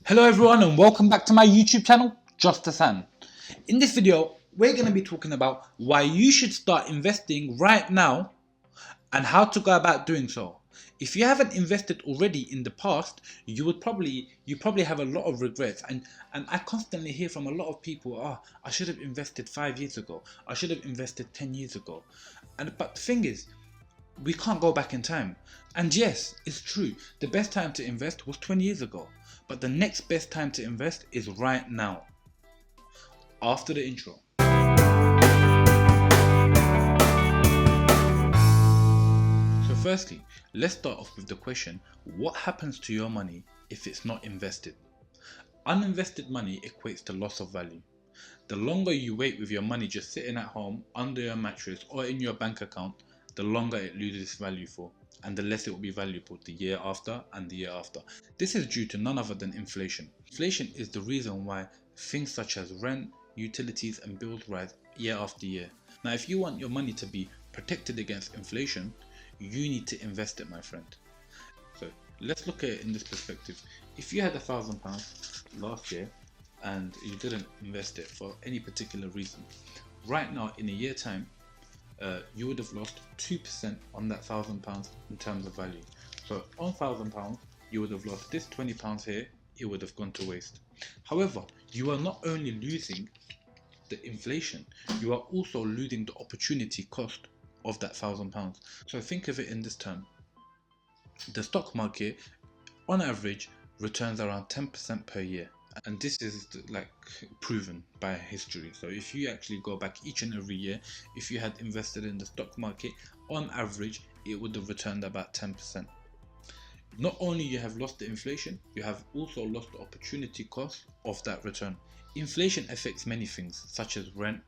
Hello everyone and welcome back to my YouTube channel, Just a San. In this video, we're going to be talking about why you should start investing right now and how to go about doing so. If you haven't invested already in the past, you probably have a lot of regrets, and I constantly hear from a lot of people, I should have invested 5 years ago. I should have invested 10 years ago. But the thing is, we can't go back in time. And yes, it's true, the best time to invest was 20 years ago. But the next best time to invest is right now. After the intro. So firstly, let's start off with the question, what happens to your money if it's not invested? Uninvested money equates to loss of value. The longer you wait with your money just sitting at home, under your mattress or in your bank account, the longer it loses value for, and the less it will be valuable the year after and the year after. This is due to none other than inflation. Inflation is the reason why things such as rent, utilities and bills rise year after year. Now if you want your money to be protected against inflation, you need to invest it, my friend. So let's look at it in this perspective. If you had £1,000 last year and you didn't invest it for any particular reason, right now in a year time, you would have lost 2% on that £1,000 in terms of value. So on £1,000, you would have lost this £20 here, it would have gone to waste. However, you are not only losing the inflation, you are also losing the opportunity cost of that £1,000. So think of it in this term. The stock market, on average, returns around 10% per year. And this is like proven by history. So if you actually go back each and every year, if you had invested in the stock market, on average it would have returned about 10%. Not only you have lost the inflation, you have also lost the opportunity cost of that return. Inflation affects many things such as rent,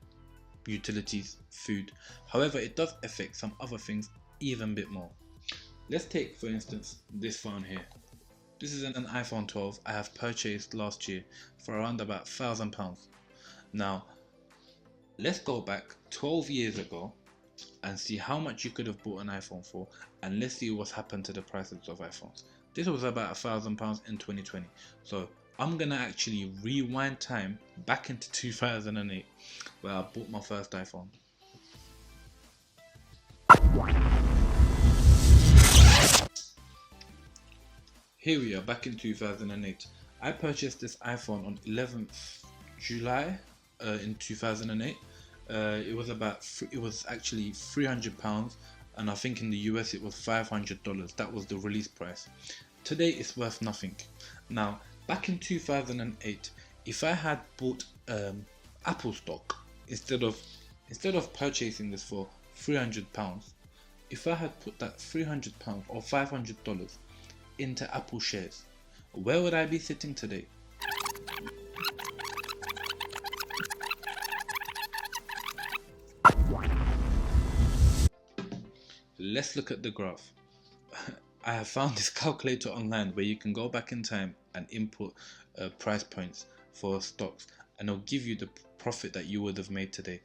utilities, food. However, it does affect some other things even a bit more. Let's take for instance this phone here. This is an iPhone 12 I have purchased last year for around about £1,000. Now, let's go back 12 years ago and see how much you could have bought an iPhone for, and let's see what's happened to the prices of iPhones. This was about £1,000 in 2020. So I'm gonna actually rewind time back into 2008 where I bought my first iPhone. Here we are back in 2008. I purchased this iPhone on 11th July in 2008. It was actually £300, and I think in the US it was $500. That was the release price. Today it's worth nothing. Now back in 2008, if I had bought Apple stock instead of purchasing this for £300, if I had put that £300 or $500 into Apple shares, where would I be sitting today? Let's look at the graph. I have found this calculator online where you can go back in time and input price points for stocks, and it'll give you the profit that you would have made today.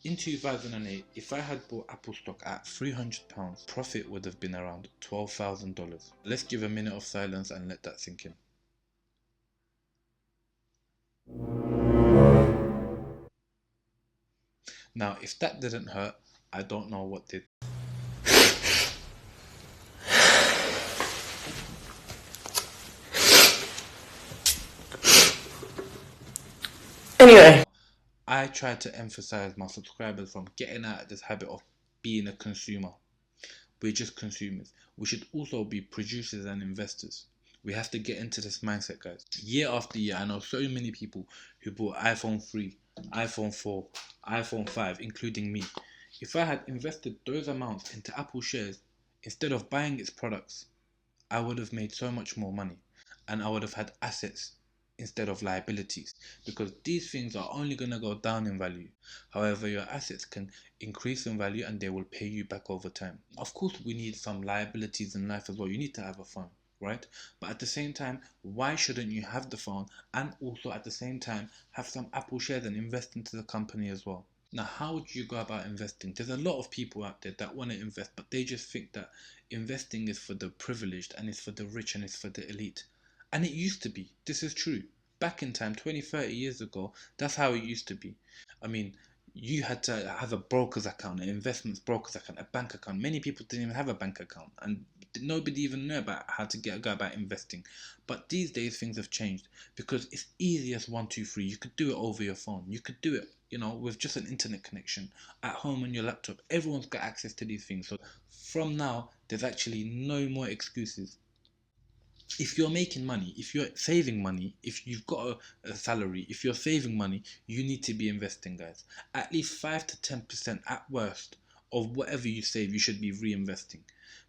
In 2008, if I had bought Apple stock at £300, profit would have been around $12,000. Let's give a minute of silence and let that sink in. Now, if that didn't hurt, I don't know what did. Anyway, I try to emphasize my subscribers from getting out of this habit of being a consumer. We're just consumers. We should also be producers and investors. We have to get into this mindset, guys. Year after year, I know so many people who bought iPhone 3, iPhone 4, iPhone 5, including me. If I had invested those amounts into Apple shares instead of buying its products, I would have made so much more money, and I would have had assets instead of liabilities, because these things are only going to go down in value. However, your assets can increase in value and they will pay you back over time. Of course, we need some liabilities in life as well. You need to have a phone, right? But at the same time, why shouldn't you have the phone and also at the same time have some Apple shares and invest into the company as well? Now, how would you go about investing? There's a lot of people out there that want to invest, but they just think that investing is for the privileged and it's for the rich and it's for the elite. And it used to be, this is true. Back in time, 20, 30 years ago, that's how it used to be. I mean, you had to have a broker's account, an investments broker's account, a bank account. Many people didn't even have a bank account, and nobody even knew about how to go about investing. But these days, things have changed because it's easy as one, two, three. You could do it over your phone. You could do it, with just an internet connection at home on your laptop. Everyone's got access to these things. So from now, there's actually no more excuses. If you're making money, if you're saving money, if you've got a salary, if you're saving money, you need to be investing, guys. At least 5 to 10% at worst of whatever you save, you should be reinvesting.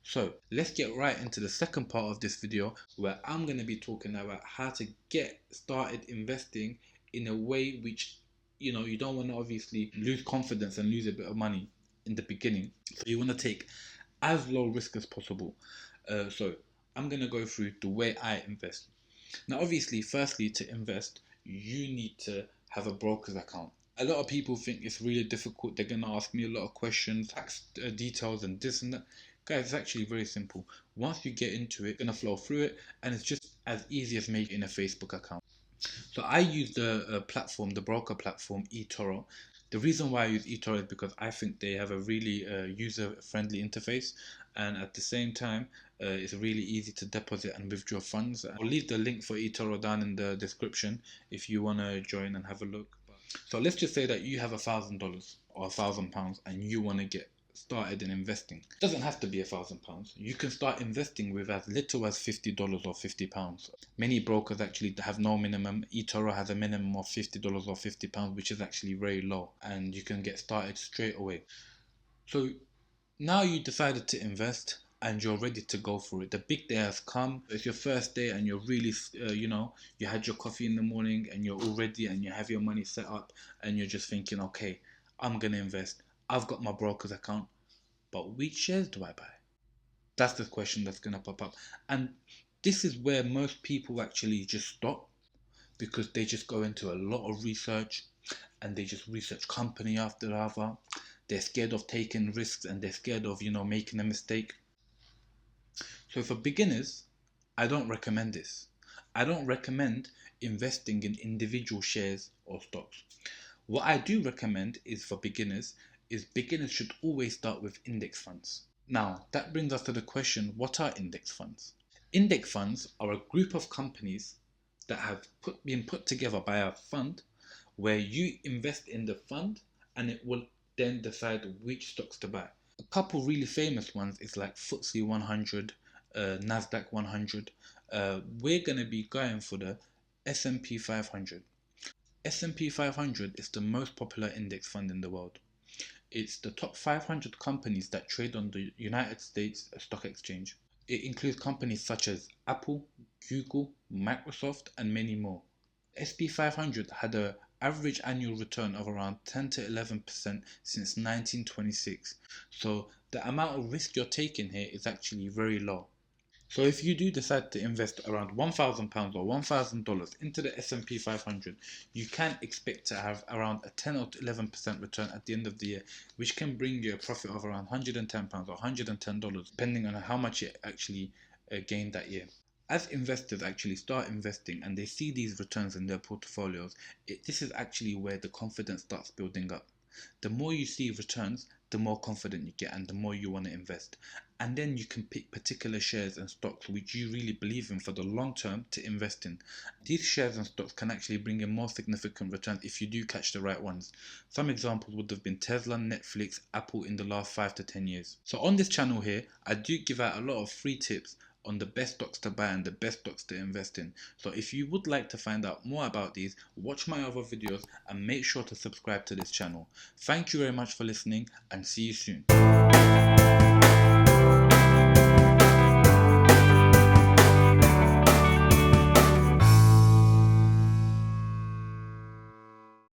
So let's get right into the second part of this video, where I'm going to be talking about how to get started investing in a way which, you don't want to obviously lose confidence and lose a bit of money in the beginning. So you want to take as low risk as possible. So I'm going to go through the way I invest. Now, obviously, firstly, to invest, you need to have a broker's account. A lot of people think it's really difficult. They're going to ask me a lot of questions, tax details, and this and that. Guys, it's actually very simple. Once you get into it, you're going to flow through it, and it's just as easy as making a Facebook account. So I use the platform, the broker platform, Etoro. The reason why I use Etoro is because I think they have a really user-friendly interface, and at the same time, it's really easy to deposit and withdraw funds. I'll leave the link for Etoro down in the description if you want to join and have a look. So let's just say that you have $1,000 or £1,000 and you want to get started in investing. It doesn't have to be £1,000. You can start investing with as little as $50 or £50. Many brokers actually have no minimum. Etoro has a minimum of $50 or £50, which is actually very low, and you can get started straight away. So now you decided to invest and you're ready to go for it. The big day has come. It's your first day and you're really, you had your coffee in the morning and you're all ready and you have your money set up and you're just thinking, okay, I'm going to invest. I've got my broker's account, but which shares do I buy? That's the question that's going to pop up. And this is where most people actually just stop, because they just go into a lot of research and they just research company after other. They're scared of taking risks and they're scared of, making a mistake. So for beginners, I don't recommend this. I don't recommend investing in individual shares or stocks. What I do recommend is for beginners should always start with index funds. Now, that brings us to the question, what are index funds? Index funds are a group of companies that have been put together by a fund, where you invest in the fund and it will then decide which stocks to buy. A couple really famous ones is like FTSE 100, Nasdaq 100. We're going to be going for the S&P 500. S&P 500 is the most popular index fund in the world. It's the top 500 companies that trade on the United States Stock Exchange. It includes companies such as Apple, Google, Microsoft, and many more. SP 500 had an average annual return of around 10 to 11% since 1926. So the amount of risk you're taking here is actually very low. So if you do decide to invest around £1,000 or $1,000 into the S&P 500, you can expect to have around a 10 or 11% return at the end of the year, which can bring you a profit of around £110 or $110, depending on how much it actually gained that year. As investors actually start investing and they see these returns in their portfolios, this is actually where the confidence starts building up. The more you see returns, the more confident you get and the more you want to invest. And then you can pick particular shares and stocks which you really believe in for the long term to invest in. These shares and stocks can actually bring in more significant returns if you do catch the right ones. Some examples would have been Tesla, Netflix, Apple in the last 5 to 10 years. So on this channel here, I do give out a lot of free tips on the best stocks to buy and the best stocks to invest in. So if you would like to find out more about these, watch my other videos and make sure to subscribe to this channel. Thank you very much for listening and see you soon.